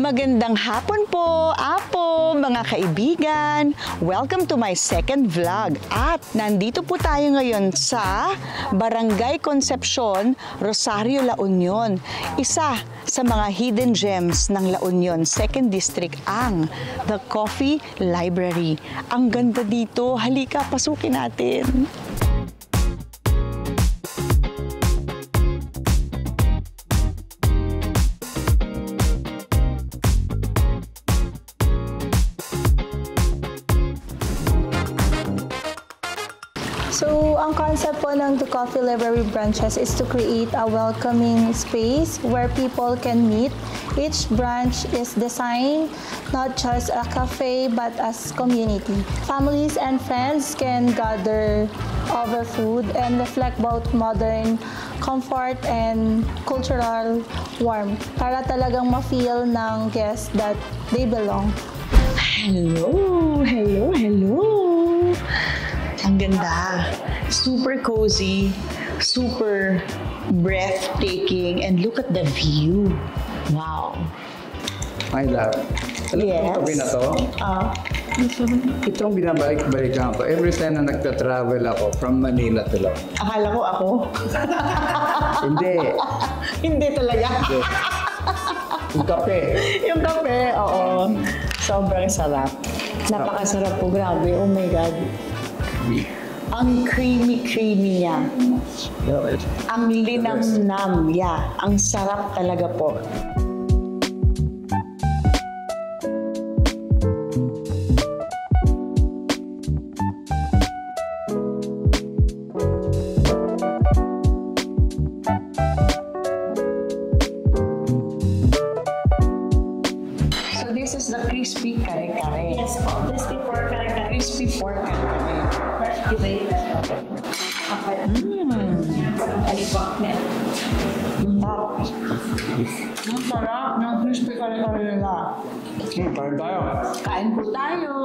Magandang hapon po, Apo, mga kaibigan. Welcome to my second vlog. At nandito po tayo ngayon sa Barangay Concepcion, Rosario, La Union. Isa sa mga hidden gems ng La Union, 2nd District, ang The Coffee Library. Ang ganda dito. Halika, pasukin natin. So, ang concept po ng The Coffee Library branches is to create a welcoming space where people can meet. Each branch is designed not just a cafe but as community. Families and friends can gather over food and reflect both modern comfort and cultural warmth para talagang ma-feel ng guests that they belong. Hello! Hello! Hello! Ang ganda. Super cozy, super breathtaking, and look at the view. Wow. My love. Alam mo Yes. itong tabi na to? Itong binabalik-balikan ko. Every time na nagta-travel ako from Manila to Lao. Akala ko ako. Hindi. Hindi talaga. Yung kape. Yung kape, oo. Sobrang sarap. Napakasarap po, grabe. Oh my God. Ang creamy-creamy niya. Ang linamnam, yeah. Ang sarap talaga po. So this is the crispy kare-kare. Yes po, crispy pork kare-kare. Crispy pork kare-kare. Okay. Alipok na. Ang sarap ng crispy kare-kare nila. Kain tayo. Kain po tayo.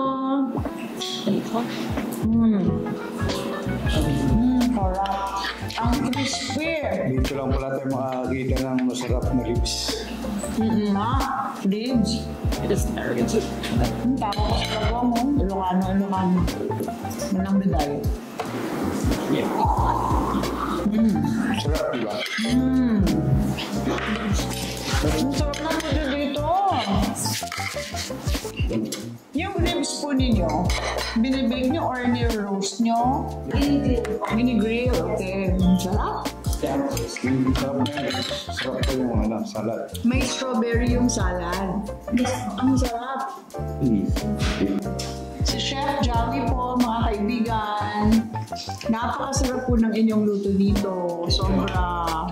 Sarap. Ang crispy. Dito lang pala tayo makakita ng masarap na lips. Lids. Ang tama ko sa tawa mo. Ilocano. Manang biday. Sarap, diba? Ang sarap na po dito. Yung ribs po ninyo, binibake nyo or ni-roast nyo? Mini-grill. Okay. Sarap. Yung sarap na yun. Sarap pa yung salad. May strawberry yung salad. Ang sarap. Si Chef Joey po, mga kaibigan. Napakasarap po ng inyong luto dito. Sobra.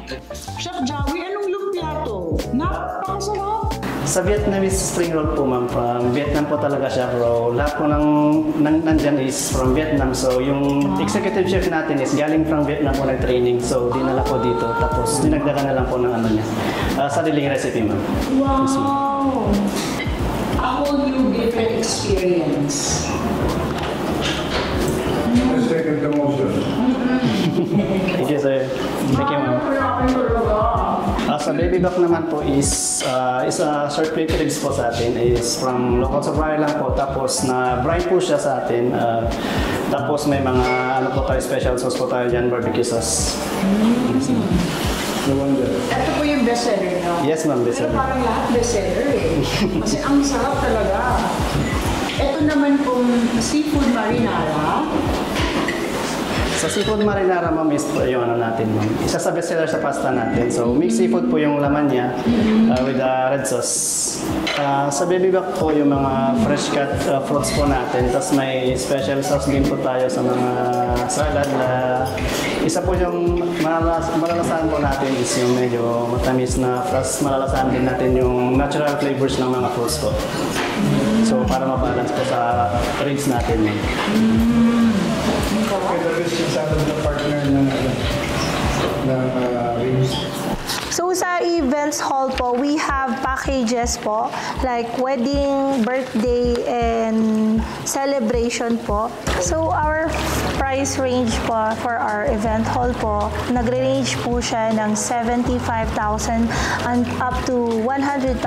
Chef Joey, anong lumpia to? Napakasarap. Sa Vietnamese spring roll po, ma'am. From Vietnam po talaga siya, bro. Lahat po nandyan is from Vietnam. So, yung executive chef natin is galing from Vietnam po nag-training. So, dinala po dito. Tapos, dinagdagan na lang po ng ano niya. Sariling recipe, ma'am. Wow! A whole new different experience. Second promotion. Thank you, sir. Thank you, ma'am. Sa baby back naman po is a short plate ribs po sa atin is from local supplier lang po, tapos na brine po siya sa atin, tapos may mga ano po tayo, special sauce po tayo dyan, barbecue sauce. No wonder. Ito po yung bestseller nyo. Yes, ma'am, Pero bestseller. parang lahat bestseller eh. Kasi ang sarap talaga. Ito naman pong seafood marinara. Sa seafood marinara, ma'am, is po yung ano natin, ma'am. Isa sa bestseller sa pasta natin. So, mixed seafood po yung laman niya with the red sauce. Sa baby back po yung mga fresh cut fruits po natin. Tapos may special sauce din po tayo sa mga salad na isa po yung malalasahan po natin is yung medyo matamis na plus malalasahan din natin yung natural flavors ng mga fruits po. So, para mabalance po sa ribs natin, ma'am. Okay, the best yung salad na partner ng ribs. So sa events hall po, we have packages po like wedding, birthday, and celebration po. So our price range po for our event hall po, nagre-range po siya ng 75,000 and up to 100,000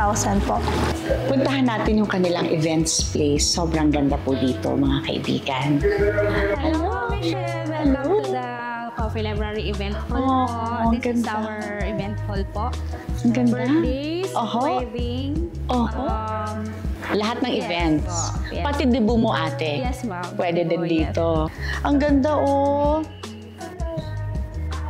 po. Puntahan natin yung kanilang events place. Sobrang ganda po dito, mga kaibigan. Hello, Michelle. Welcome to the Coffee Library event hall po. This is ganda. our event hall po. Ang ganda. Birthdays, Oho. wedding, Oho. Lahat ng Yes events. po, yes. Pati debut mo, ate. Yes, ma'am. Pwede din Oh, yes. dito. Ang ganda, oh.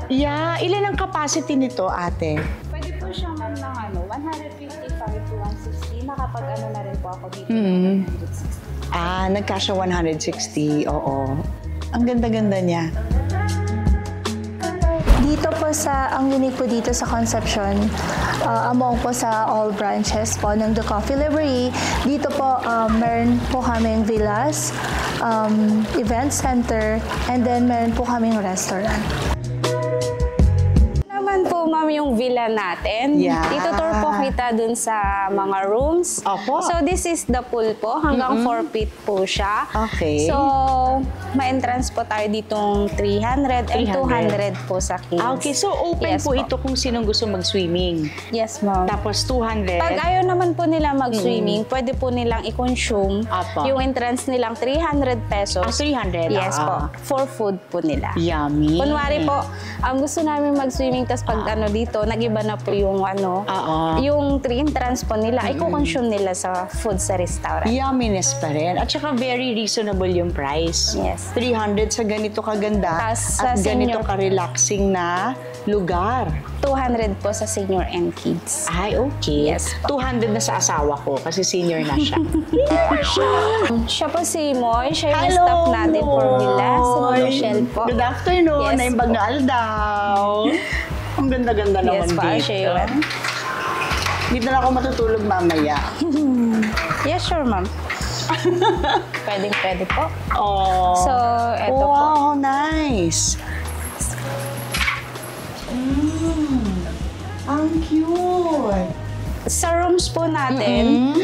Yeah. Ilan ang capacity nito, ate? Pwede po siya ma'am ng 155 to 160. Nakapag na rin po ako dito. Mm. 160. Nagkasya 160. Oo. Ang ganda-ganda niya. Dito po ang unique po dito sa Concepcion, among po sa all branches po ng The Coffee Library, dito po meron po kaming villas, event center, and then meron po kaming restaurant. Naman po ma'am yung villa natin. Yeah. Itutour po kita dun sa mga rooms. Opo. So this is the pool po. Hanggang 4 feet po siya. Okay. So ma-entrance po tayo ditong 300 and 200 po sa kids. Okay, so open Yes po ito kung sinong gusto mag-swimming. Yes ma'am. Tapos 200. Pag ayaw naman po nila mag-swimming, pwede po nilang i-consume Apo. yung entrance nilang 300 pesos. 300. Yes po. For food po nila. Yummy. Kunwari po, gusto namin mag-swimming, tapos pag dito, nag-iba na po yung yung entrance po nila, ay consume nila sa food sa restaurant. Yumminess pa rin. At saka very reasonable yung price. Yes. 300 sa ganito kaganda Tas sa at ganito senior- ka-relaxing na lugar. 200 po sa senior and kids. Ay, okay. Yes. 200 na sa asawa ko kasi senior na siya. Siya po si Moy, siya yung staff natin for Villa. Si Moy. Michelle po. Good afternoon. Yes Naimbag po. na Aldaw. Ang ganda-ganda naman Yes pa, dito. siya yun. Dito na ako matutulog mamaya. Yes, sure ma'am. Pwede po. Oh. So, eto po. wow, nice. Ang cute. Sa rooms po natin,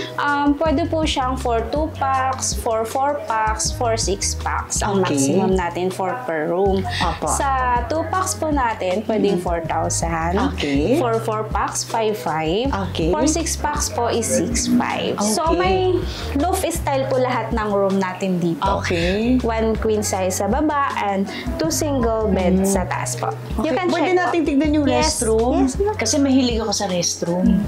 pwede po siyang for 2 packs, for 4 packs, for 6 packs. Ang Okay. maximum natin for per room. Apo. Sa 2 packs po natin, pwedeng 4,000. Okay. For 4 packs, 5,500. Okay. For 6 packs po is 6,500. So Okay. may loft style po lahat ng room natin dito. Okay. 1 queen size sa baba and 2 single bed sa taas po. You can Pwede check natin po. tignan yung Yes. restroom. Yes, ma'am. Kasi mahilig ako sa restroom.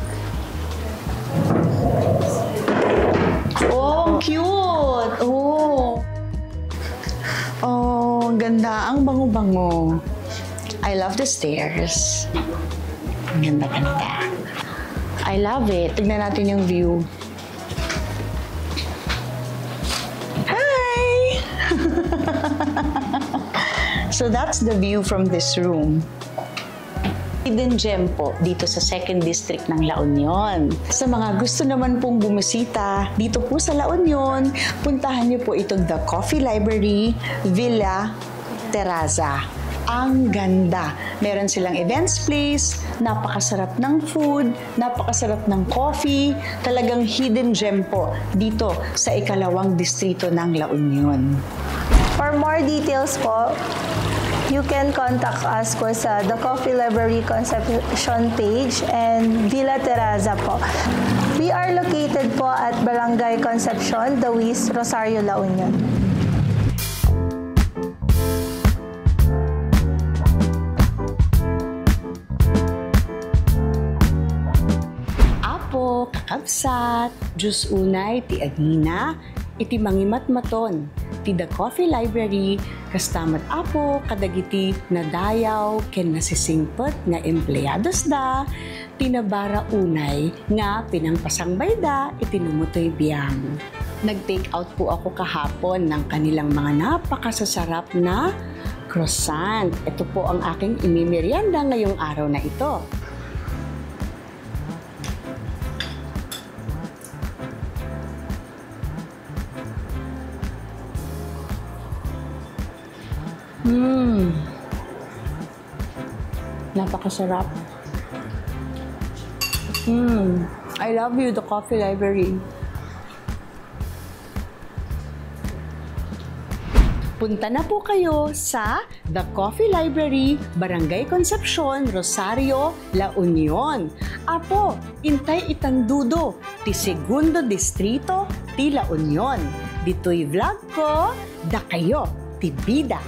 Oh, ang cute! Oh. Oh, ang ganda. Ang bango-bango. I love the stairs. Ang ganda-ganda. I love it. Tignan natin yung view. Hi! So that's the view from this room. Hidden gem po dito sa 2nd District ng La Union. Sa mga gusto naman pong bumisita dito po sa La Union, puntahan niyo po itong The Coffee Library Villa Terraza. Ang ganda. Meron silang events place, napakasarap ng food, napakasarap ng coffee, talagang hidden gem po dito sa 2nd distrito ng La Union. For more details po, you can contact us po sa The Coffee Library Concepcion page and Villa Terraza po. We are located po at Barangay Concepcion, Dawiz, Rosario, La Union. Apo, kakabsat, Diyos unay, ti Adina, iti mangimat maton, ti The Coffee Library, kastamat apo, kadagiti nadayaw, ken nasisingpet nga empleyados da, tinabara unay, nga pinangpasangbay da, itinumutoy biyang. Nag-take out po ako kahapon ng kanilang mga napakasasarap na croissant. Ito po ang aking imimerienda ngayong araw na ito. Napakasarap. I love you, The Coffee Library. Punta na po kayo sa The Coffee Library, Barangay Concepcion, Rosario, La Union. Apo, intay itandudo, ti Segundo Distrito, ti La Union. Dito'y vlog ko, da kayo, ti bida.